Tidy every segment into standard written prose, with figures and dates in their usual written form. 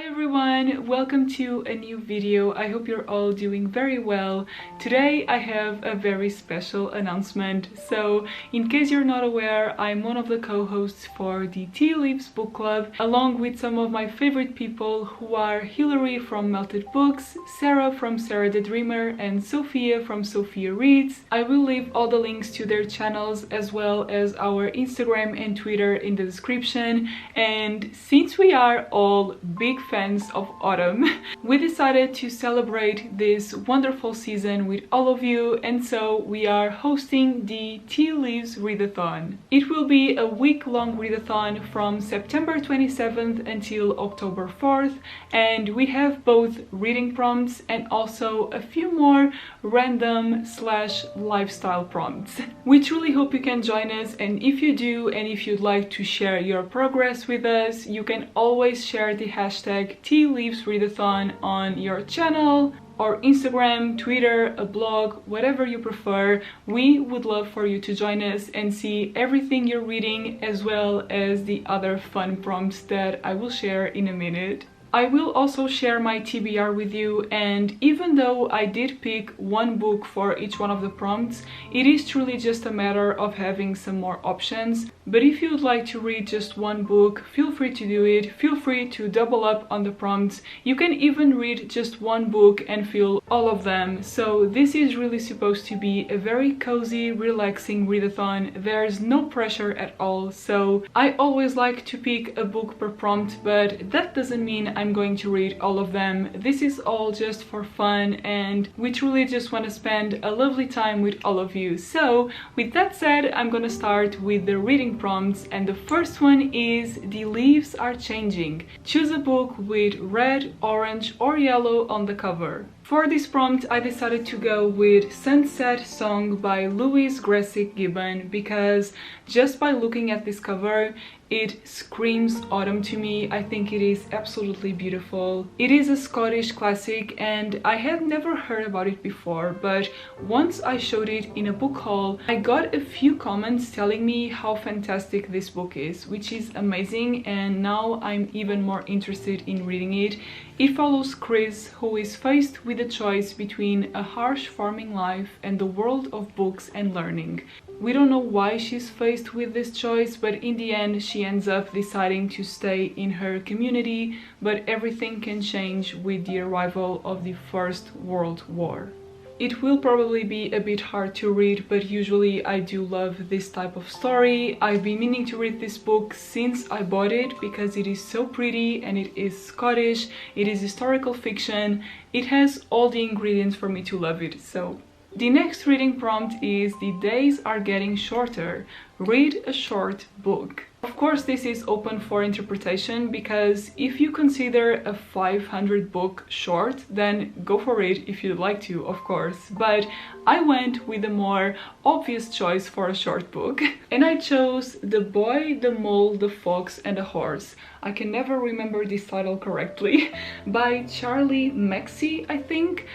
everyone, welcome to a new video. I hope you're all doing very well. Today I have a very special announcement. So in case you're not aware, I'm one of the co-hosts for the Tea Leaves book club, along with some of my favorite people who are Hilary from Melted Books, Sarah from Sarah the Dreamer, and Sophia from Sophia Reads. I will leave all the links to their channels as well as our Instagram and Twitter in the description. And since we are all big fans of autumn, we decided to celebrate this wonderful season with all of you, and so we are hosting the Tea Leaves Readathon. It will be a week-long readathon from September 27th until October 4th, and we have both reading prompts and also a few more random / lifestyle prompts. We truly hope you can join us, and if you do, and if you'd like to share your progress with us, you can always share the hashtag Tea Leaves Readathon on your channel or Instagram, Twitter, a blog, whatever you prefer. We would love for you to join us and see everything you're reading, as well as the other fun prompts that I will share in a minute. I will also share my TBR with you, and even though I did pick one book for each one of the prompts, it is truly just a matter of having some more options. But if you would like to read just one book, feel free to do it. Feel free to double up on the prompts. You can even read just one book and feel all of them. So this is really supposed to be a very cozy, relaxing readathon. There's no pressure at all. So I always like to pick a book per prompt, but that doesn't mean I'm going to read all of them. This is all just for fun, and we truly just want to spend a lovely time with all of you. So with that said, I'm gonna start with the reading prompts, and the first one is The Leaves Are Changing. Choose a book with red, orange or yellow on the cover. For this prompt, I decided to go with Sunset Song by Louise Grassic Gibbon because just by looking at this cover, it screams autumn to me. I think it is absolutely beautiful. It is a Scottish classic and I had never heard about it before, but once I showed it in a book haul, I got a few comments telling me how fantastic this book is, which is amazing, and now I'm even more interested in reading it. It follows Chris, who is faced with a choice between a harsh farming life and the world of books and learning. We don't know why she's faced with this choice, but in the end she ends up deciding to stay in her community, but everything can change with the arrival of the First World War. It will probably be a bit hard to read, but usually I do love this type of story. I've been meaning to read this book since I bought it because it is so pretty and it is Scottish, it is historical fiction, it has all the ingredients for me to love it. So the next reading prompt is The Days Are Getting Shorter. Read a short book. Of course, this is open for interpretation, because if you consider a 500 book short, then go for it if you'd like to, of course. But I went with a more obvious choice for a short book, and I chose The Boy, the Mole, the Fox and the Horse. I can never remember this title correctly, by Charlie Maxey, I think.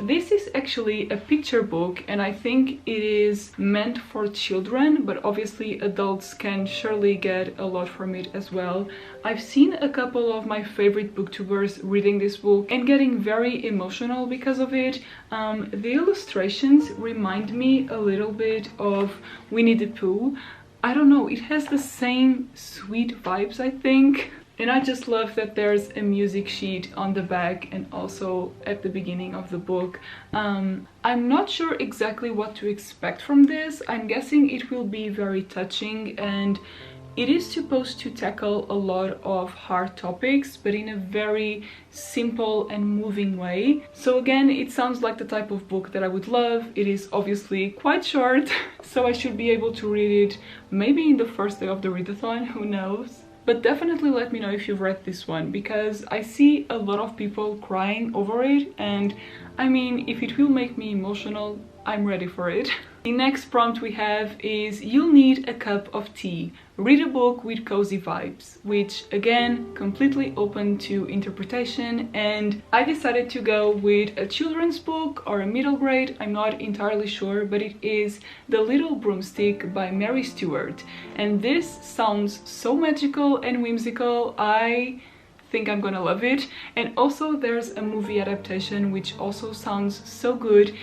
This is actually a picture book, and I think it is meant for children, but obviously adults can surely get a lot from it as well. I've seen a couple of my favorite booktubers reading this book and getting very emotional because of it. The illustrations remind me a little bit of Winnie the Pooh. I don't know, it has the same sweet vibes, I think. And I just love that there's a music sheet on the back and also at the beginning of the book. I'm not sure exactly what to expect from this. I'm guessing it will be very touching, and it is supposed to tackle a lot of hard topics, but in a very simple and moving way. So again, it sounds like the type of book that I would love. It is obviously quite short, so I should be able to read it maybe in the first day of the readathon, who knows. But definitely let me know if you've read this one, because I see a lot of people crying over it, and I mean, if it will make me emotional, I'm ready for it. The next prompt we have is You'll Need a Cup of Tea. Read a book with cozy vibes, which again, completely open to interpretation, and I decided to go with a children's book or a middle grade, I'm not entirely sure, but it is The Little Broomstick by Mary Stewart, and this sounds so magical and whimsical. I think I'm gonna love it. And also there's a movie adaptation which also sounds so good.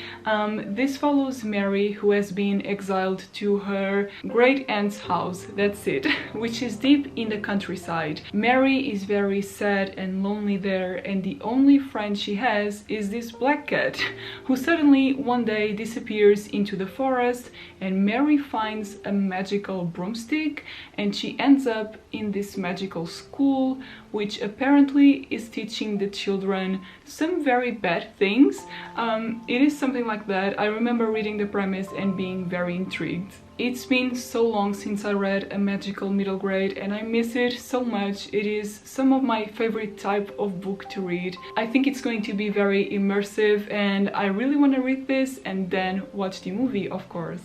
This follows Mary, who has been exiled to her great aunt's house, that's it, which is deep in the countryside. Mary is very sad and lonely there, and the only friend she has is this black cat, who suddenly one day disappears into the forest, and Mary finds a magical broomstick and she ends up in this magical school which apparently is teaching the children some very bad things. It is something like that. I remember reading the premise and being very intrigued. It's been so long since I read a magical middle grade and I miss it so much. It is some of my favorite type of book to read. I think it's going to be very immersive and I really want to read this and then watch the movie, of course.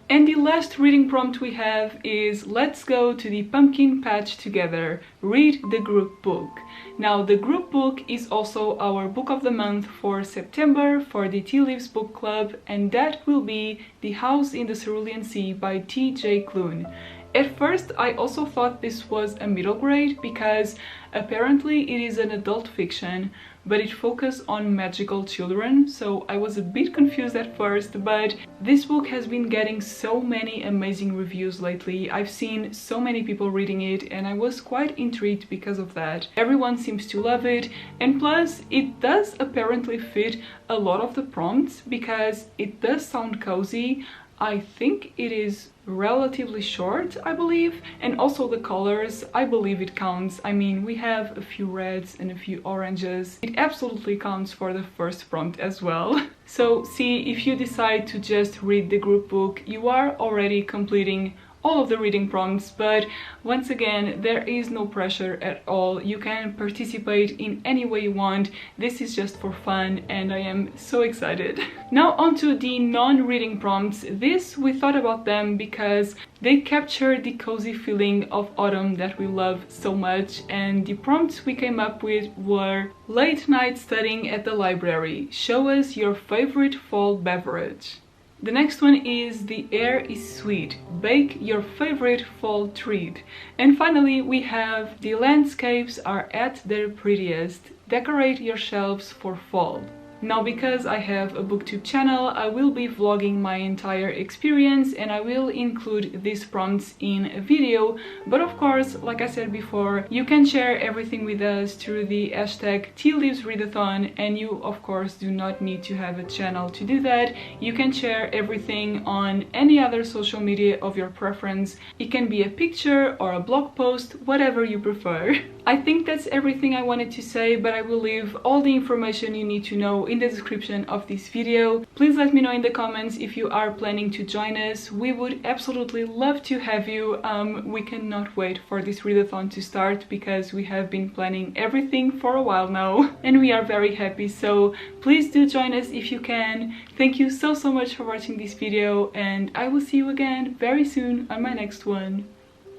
And the last reading prompt we have is let's go to the pumpkin patch together, read the group book. Now the group book is also our book of the month for September for the Tea Leaves book club, and that will be The House in the Cerulean Sea by T.J. Klune. At first I also thought this was a middle grade because apparently it is an adult fiction, but it focused on magical children, so I was a bit confused at first, but this book has been getting so many amazing reviews lately. I've seen so many people reading it and I was quite intrigued because of that. Everyone seems to love it, and plus it does apparently fit a lot of the prompts because it does sound cozy. I think it is relatively short, I believe, and also the colors, I believe it counts. I mean, we have a few reds and a few oranges. It absolutely counts for the first prompt as well. So see, if you decide to just read the group book, you are already completing all of the reading prompts, but once again, there is no pressure at all. You can participate in any way you want. This is just for fun and I am so excited. Now onto the non-reading prompts. We thought about them because they capture the cozy feeling of autumn that we love so much, and the prompts we came up with were late night studying at the library, show us your favorite fall beverage. The next one is the air is sweet, bake your favorite fall treat. And finally we have the landscapes are at their prettiest, decorate your shelves for fall. Now, because I have a booktube channel, I will be vlogging my entire experience and I will include these prompts in a video, but of course, like I said before, you can share everything with us through the hashtag Tea Leaves Readathon, and you of course do not need to have a channel to do that. You can share everything on any other social media of your preference. It can be a picture or a blog post, whatever you prefer. I think that's everything I wanted to say, but I will leave all the information you need to know in the description of this video. Please let me know in the comments if you are planning to join us. We would absolutely love to have you. We cannot wait for this readathon to start because we have been planning everything for a while now and we are very happy, so please do join us if you can. Thank you so much for watching this video and I will see you again very soon on my next one.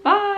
Bye!